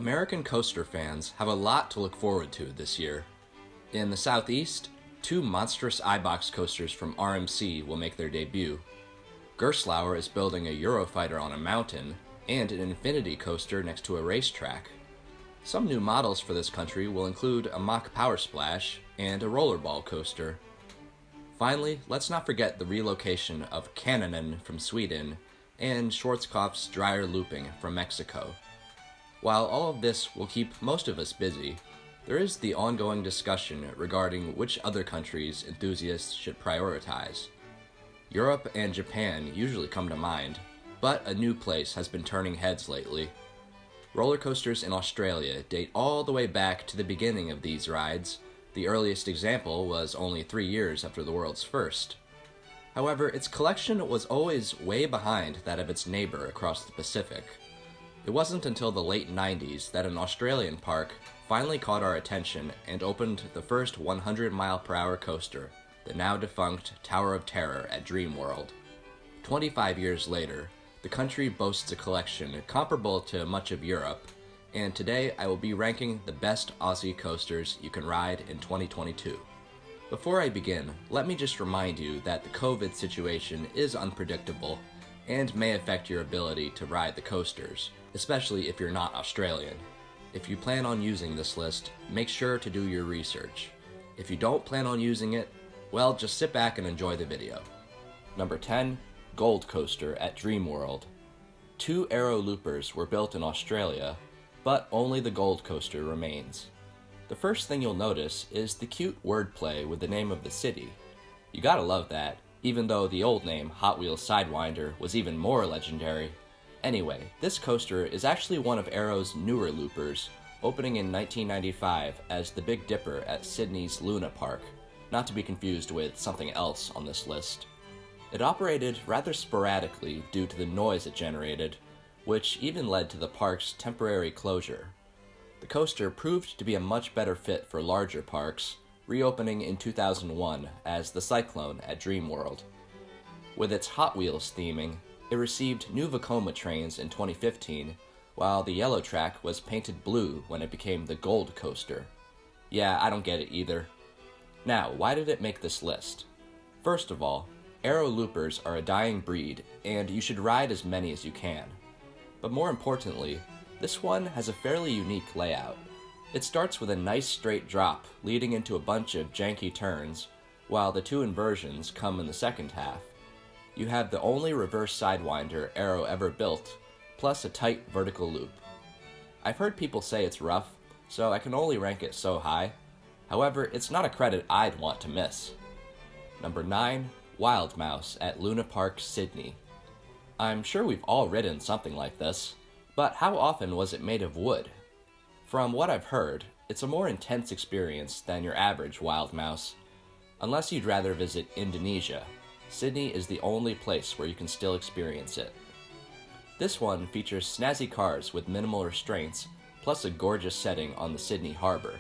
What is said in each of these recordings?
American coaster fans have a lot to look forward to this year. In the southeast, two monstrous iBox coasters from RMC will make their debut. Gerstlauer is building a Eurofighter on a mountain, and an infinity coaster next to a racetrack. Some new models for this country will include a mock Power Splash and a rollerball coaster. Finally, let's not forget the relocation of Kaninen from Sweden and Schwarzkopf's Dryer Looping from Mexico. While all of this will keep most of us busy, there is the ongoing discussion regarding which other countries enthusiasts should prioritize. Europe and Japan usually come to mind, but a new place has been turning heads lately. Roller coasters in Australia date all the way back to the beginning of these rides. The earliest example was only 3 years after the world's first. However, its collection was always way behind that of its neighbor across the Pacific. It wasn't until the late 90s that an Australian park finally caught our attention and opened the first 100-mile-per-hour coaster, the now-defunct Tower of Terror at Dreamworld. 25 years later, the country boasts a collection comparable to much of Europe, and today I will be ranking the best Aussie coasters you can ride in 2022. Before I begin, let me just remind you that the COVID situation is unpredictable and may affect your ability to ride the coasters, especially if you're not Australian. If you plan on using this list, make sure to do your research. If you don't plan on using it, well, just sit back and enjoy the video. Number 10, Gold Coaster at Dreamworld. 2 Aero Loopers were built in Australia, but only the Gold Coaster remains. The first thing you'll notice is the cute wordplay with the name of the city. You gotta love that, even though the old name, Hot Wheels Sidewinder, was even more legendary. Anyway, this coaster is actually one of Aero's newer loopers, opening in 1995 as the Big Dipper at Sydney's Luna Park, not to be confused with something else on this list. It operated rather sporadically due to the noise it generated, which even led to the park's temporary closure. The coaster proved to be a much better fit for larger parks, reopening in 2001 as the Cyclone at Dreamworld. With its Hot Wheels theming, it received new Vekoma trains in 2015, while the yellow track was painted blue when it became the Gold Coaster. Yeah, I don't get it either. Now, why did it make this list? First of all, Aero Loopers are a dying breed, and you should ride as many as you can. But more importantly, this one has a fairly unique layout. It starts with a nice straight drop leading into a bunch of janky turns, while the 2 inversions come in the second half. You have the only reverse sidewinder Aero ever built, plus a tight vertical loop. I've heard people say it's rough, so I can only rank it so high. However, it's not a credit I'd want to miss. Number 9, Wild Mouse at Luna Park, Sydney. I'm sure we've all ridden something like this, but how often was it made of wood? From what I've heard, it's a more intense experience than your average Wild Mouse. Unless you'd rather visit Indonesia, Sydney is the only place where you can still experience it. This one features snazzy cars with minimal restraints, plus a gorgeous setting on the Sydney Harbour.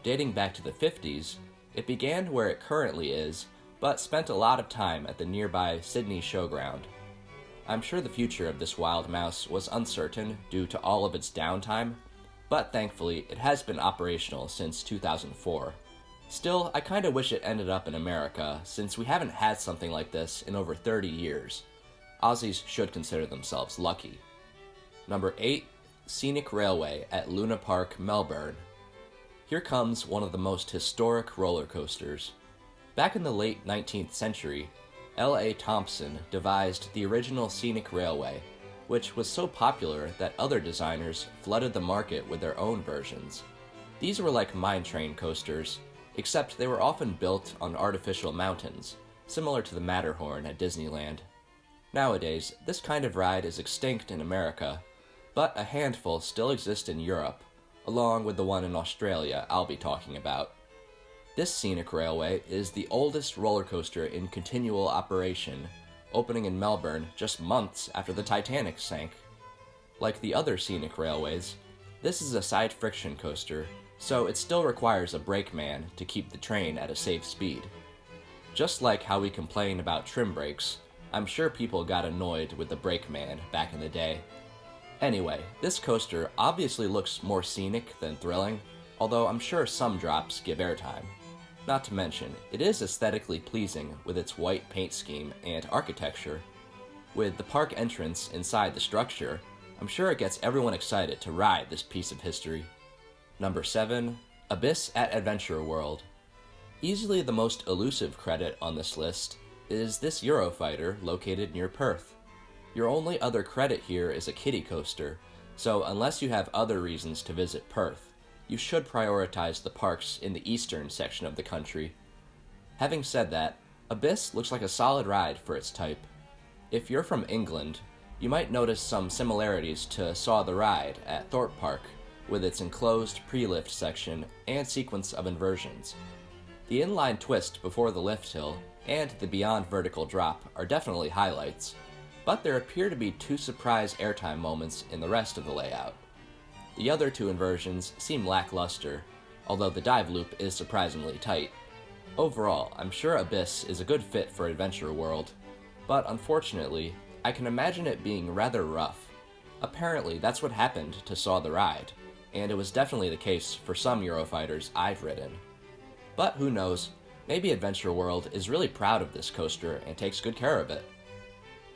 Dating back to the 50s, it began where it currently is, but spent a lot of time at the nearby Sydney Showground. I'm sure the future of this Wild Mouse was uncertain due to all of its downtime, but thankfully it has been operational since 2004. Still, I kinda wish it ended up in America, since we haven't had something like this in over 30 years. Aussies should consider themselves lucky. Number 8, Scenic Railway at Luna Park, Melbourne. Here comes one of the most historic roller coasters. Back in the late 19th century, L.A. Thompson devised the original Scenic Railway, which was so popular that other designers flooded the market with their own versions. These were like mine train coasters, except they were often built on artificial mountains, similar to the Matterhorn at Disneyland. Nowadays, this kind of ride is extinct in America, but a handful still exist in Europe, along with the one in Australia I'll be talking about. This Scenic Railway is the oldest roller coaster in continual operation, opening in Melbourne just months after the Titanic sank. Like the other Scenic Railways, this is a side friction coaster, so it still requires a brakeman to keep the train at a safe speed. Just like how we complain about trim brakes, I'm sure people got annoyed with the brakeman back in the day. Anyway, this coaster obviously looks more scenic than thrilling, although I'm sure some drops give airtime. Not to mention, it is aesthetically pleasing with its white paint scheme and architecture. With the park entrance inside the structure, I'm sure it gets everyone excited to ride this piece of history. Number 7. Abyss at Adventure World. Easily the most elusive credit on this list is this Eurofighter located near Perth. Your only other credit here is a kiddie coaster, so unless you have other reasons to visit Perth, you should prioritize the parks in the eastern section of the country. Having said that, Abyss looks like a solid ride for its type. If you're from England, you might notice some similarities to Saw the Ride at Thorpe Park, with its enclosed pre-lift section and sequence of inversions. The inline twist before the lift hill and the beyond vertical drop are definitely highlights, but there appear to be 2 surprise airtime moments in the rest of the layout. The other 2 inversions seem lackluster, although the dive loop is surprisingly tight. Overall, I'm sure Abyss is a good fit for Adventure World, but unfortunately, I can imagine it being rather rough. Apparently, that's what happened to Saw the Ride, and it was definitely the case for some Eurofighters I've ridden. But who knows, maybe Adventure World is really proud of this coaster and takes good care of it.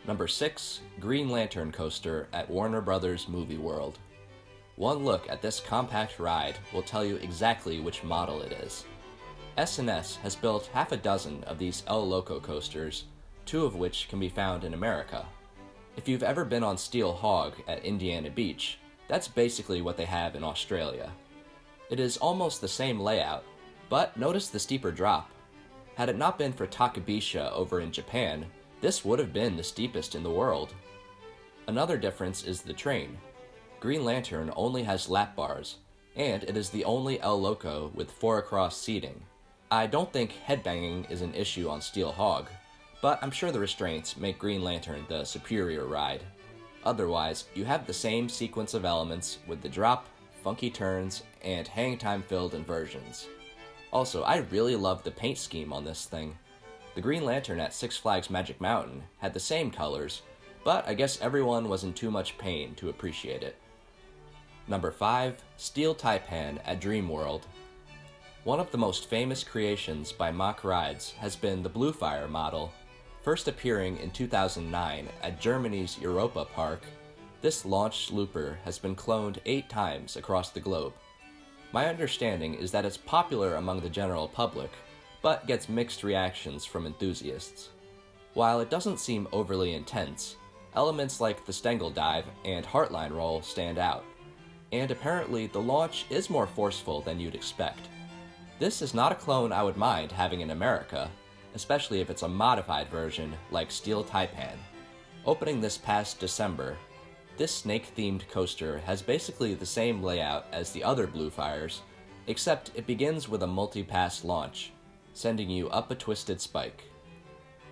Number 6. Green Lantern Coaster at Warner Brothers Movie World. One look at this compact ride will tell you exactly which model it is. S&S has built half a dozen of these El Loco coasters, 2 of which can be found in America. If you've ever been on Steel Hog at Indiana Beach, that's basically what they have in Australia. It is almost the same layout, but notice the steeper drop. Had it not been for Takabisha over in Japan, this would have been the steepest in the world. Another difference is the train. Green Lantern only has lap bars, and it is the only El Loco with 4 across seating. I don't think headbanging is an issue on Steel Hog, but I'm sure the restraints make Green Lantern the superior ride. Otherwise, you have the same sequence of elements with the drop, funky turns, and hang time filled inversions. Also, I really love the paint scheme on this thing. The Green Lantern at Six Flags Magic Mountain had the same colors, but I guess everyone was in too much pain to appreciate it. Number 5. Steel Taipan at Dreamworld. One of the most famous creations by Mach Rides has been the Bluefire model. First appearing in 2009 at Germany's Europa Park, this launched looper has been cloned 8 times across the globe. My understanding is that it's popular among the general public, but gets mixed reactions from enthusiasts. While it doesn't seem overly intense, elements like the Stengel Dive and Heartline Roll stand out, and apparently the launch is more forceful than you'd expect. This is not a clone I would mind having in America, especially if it's a modified version like Steel Taipan. Opening this past December, this snake-themed coaster has basically the same layout as the other Bluefires, except it begins with a multi-pass launch, sending you up a twisted spike.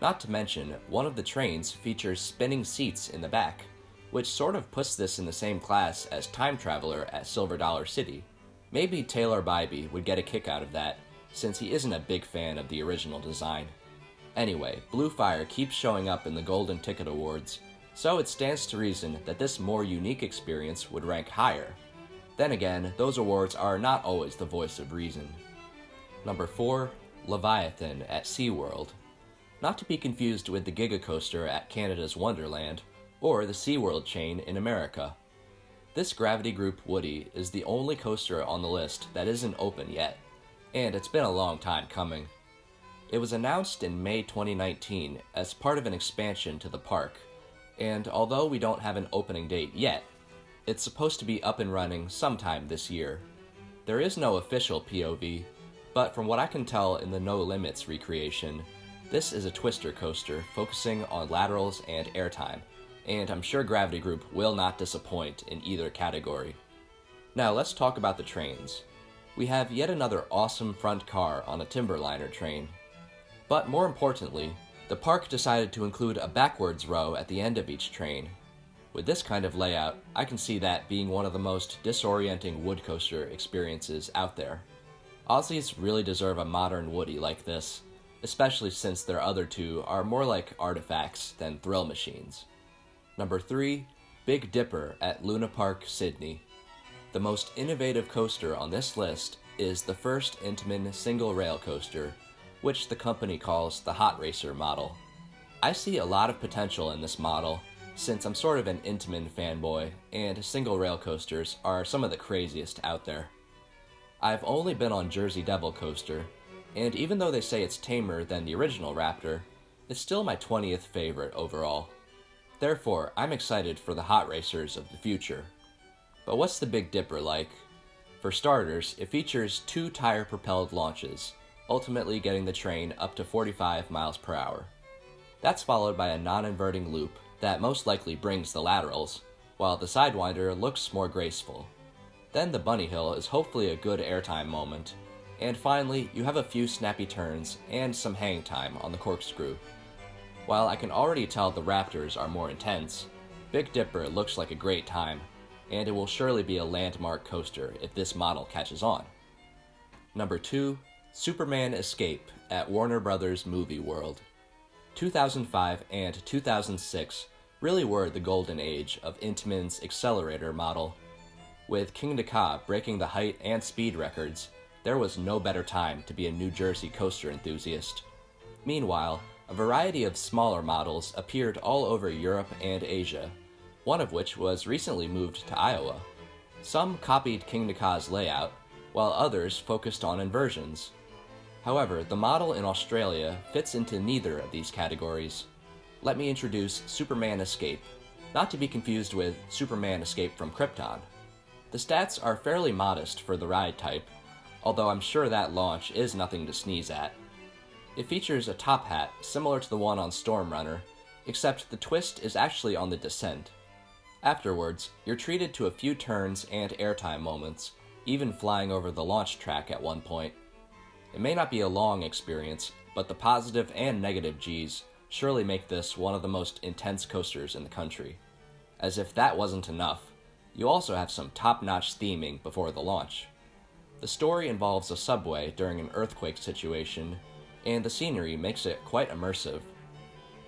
Not to mention, one of the trains features spinning seats in the back, which sort of puts this in the same class as Time Traveler at Silver Dollar City. Maybe Taylor Bybee would get a kick out of that, since he isn't a big fan of the original design. Anyway, Bluefire keeps showing up in the Golden Ticket Awards, so it stands to reason that this more unique experience would rank higher. Then again, those awards are not always the voice of reason. Number 4. Leviathan at SeaWorld. Not to be confused with the Giga Coaster at Canada's Wonderland, or the SeaWorld chain in America. This Gravity Group Woody is the only coaster on the list that isn't open yet, and it's been a long time coming. It was announced in May 2019 as part of an expansion to the park, and although we don't have an opening date yet, it's supposed to be up and running sometime this year. There is no official POV, but from what I can tell in the No Limits recreation, this is a twister coaster focusing on laterals and airtime, and I'm sure Gravity Group will not disappoint in either category. Now let's talk about the trains. We have yet another awesome front car on a Timberliner train. But more importantly, the park decided to include a backwards row at the end of each train. With this kind of layout, I can see that being one of the most disorienting wood coaster experiences out there. Aussies really deserve a modern Woody like this, especially since their other 2 are more like artifacts than thrill machines. Number 3. Big Dipper at Luna Park, Sydney. The most innovative coaster on this list is the first Intamin single rail coaster, which the company calls the Hot Racer model. I see a lot of potential in this model, since I'm sort of an Intamin fanboy, and single rail coasters are some of the craziest out there. I've only been on Jersey Devil coaster, and even though they say it's tamer than the original Raptor, it's still my 20th favorite overall. Therefore, I'm excited for the Hot Racers of the future. But what's the Big Dipper like? For starters, it features 2 tire-propelled launches, ultimately getting the train up to 45 miles per hour. That's followed by a non-inverting loop that most likely brings the laterals, while the Sidewinder looks more graceful. Then the bunny hill is hopefully a good airtime moment, and finally you have a few snappy turns and some hang time on the corkscrew. While I can already tell the Raptors are more intense, Big Dipper looks like a great time, and it will surely be a landmark coaster if this model catches on. Number 2, Superman Escape at Warner Bros. Movie World. 2005 and 2006 really were the golden age of Intamin's accelerator model. With King Ka breaking the height and speed records, there was no better time to be a New Jersey coaster enthusiast. Meanwhile, a variety of smaller models appeared all over Europe and Asia, one of which was recently moved to Iowa. Some copied King Ka's layout, while others focused on inversions. However, the model in Australia fits into neither of these categories. Let me introduce Superman Escape, not to be confused with Superman Escape from Krypton. The stats are fairly modest for the ride type, although I'm sure that launch is nothing to sneeze at. It features a top hat similar to the one on Storm Runner, except the twist is actually on the descent. Afterwards, you're treated to a few turns and airtime moments, even flying over the launch track at one point. It may not be a long experience, but the positive and negative Gs surely make this one of the most intense coasters in the country. As if that wasn't enough, you also have some top-notch theming before the launch. The story involves a subway during an earthquake situation, and the scenery makes it quite immersive.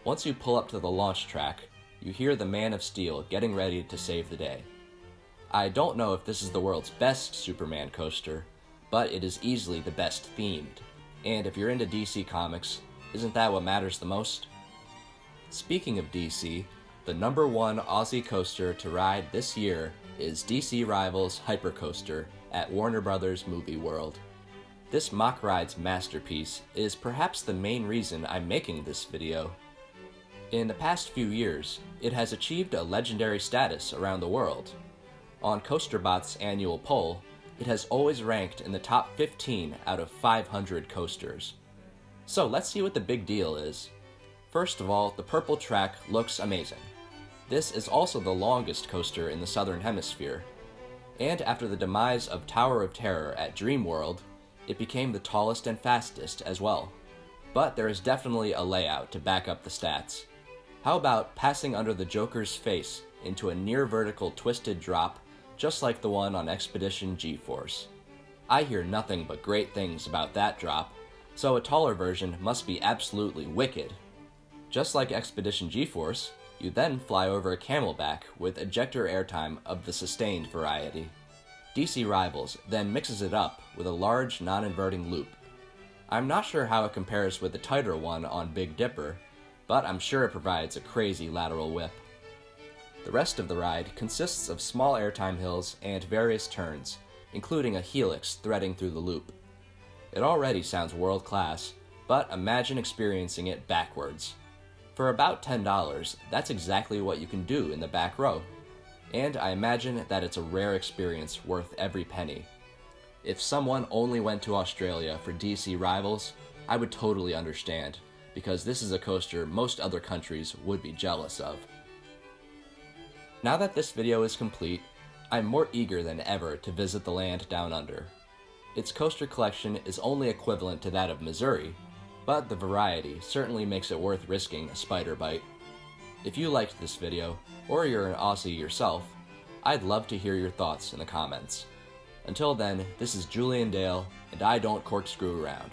Once you pull up to the launch track, you hear the Man of Steel getting ready to save the day. I don't know if this is the world's best Superman coaster, but it is easily the best themed, and if you're into DC Comics, isn't that what matters the most? Speaking of DC, the number 1 Aussie coaster to ride this year is DC Rivals Hypercoaster at Warner Bros. Movie World. This mock ride's masterpiece is perhaps the main reason I'm making this video. In the past few years, it has achieved a legendary status around the world. On CoasterBot's annual poll, it has always ranked in the top 15 out of 500 coasters. So let's see what the big deal is. First of all, the purple track looks amazing. This is also the longest coaster in the Southern Hemisphere. And after the demise of Tower of Terror at Dreamworld, it became the tallest and fastest as well. But there is definitely a layout to back up the stats. How about passing under the Joker's face into a near-vertical twisted drop, just like the one on Expedition G-Force? I hear nothing but great things about that drop, so a taller version must be absolutely wicked. Just like Expedition G-Force, you then fly over a camelback with ejector airtime of the sustained variety. DC Rivals then mixes it up with a large non-inverting loop. I'm not sure how it compares with the tighter one on Big Dipper, but I'm sure it provides a crazy lateral whip. The rest of the ride consists of small airtime hills and various turns, including a helix threading through the loop. It already sounds world-class, but imagine experiencing it backwards. For about $10, that's exactly what you can do in the back row. And I imagine that it's a rare experience worth every penny. If someone only went to Australia for DC Rivals, I would totally understand, because this is a coaster most other countries would be jealous of. Now that this video is complete, I'm more eager than ever to visit the land down under. Its coaster collection is only equivalent to that of Missouri, but the variety certainly makes it worth risking a spider bite. If you liked this video, or you're an Aussie yourself, I'd love to hear your thoughts in the comments. Until then, this is Julian Dale, and I don't corkscrew around.